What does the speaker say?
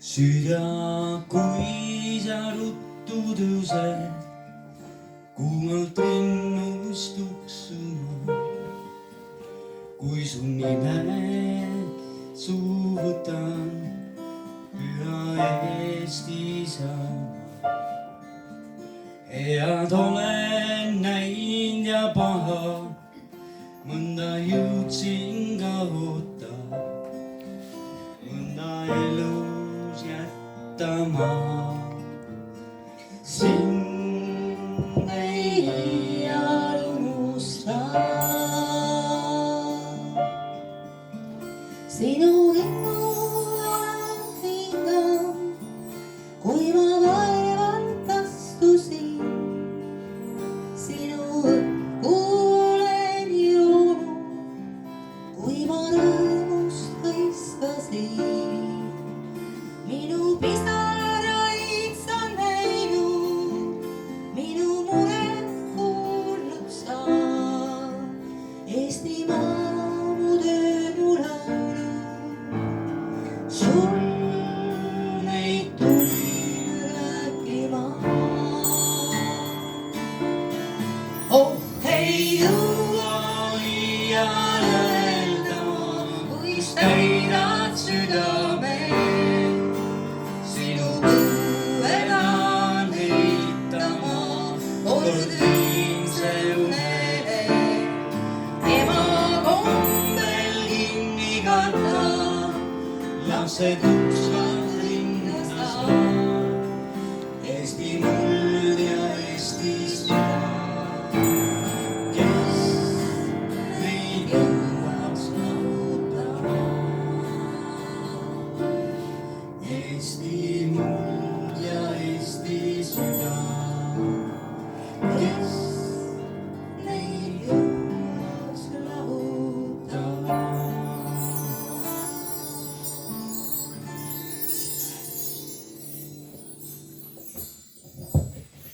süda, kui sa ruttu tõused, kuumalt rinnust tuksuma. kui su nime suuvutan, püha Eesti Isamaa. head olen näinud ja paha, mõnda jõudsin kaota, mõnda elus jättama. Sind ei iial unusta, sinu rinnu hingan, kui ma vaevalt astusin, sinu õhku olen joonud, kui ma rõõmust hõiskasin. minu pisaraid sa näinud, minu muret kuulnud sa, Eestimaa mu töönu laulu. sul neid tulin rääkima. oh ei jõua iial öelda, kuis täidad südame, sinu põuedan eitama kord viimse unele. ema kombel kinni kanna lapse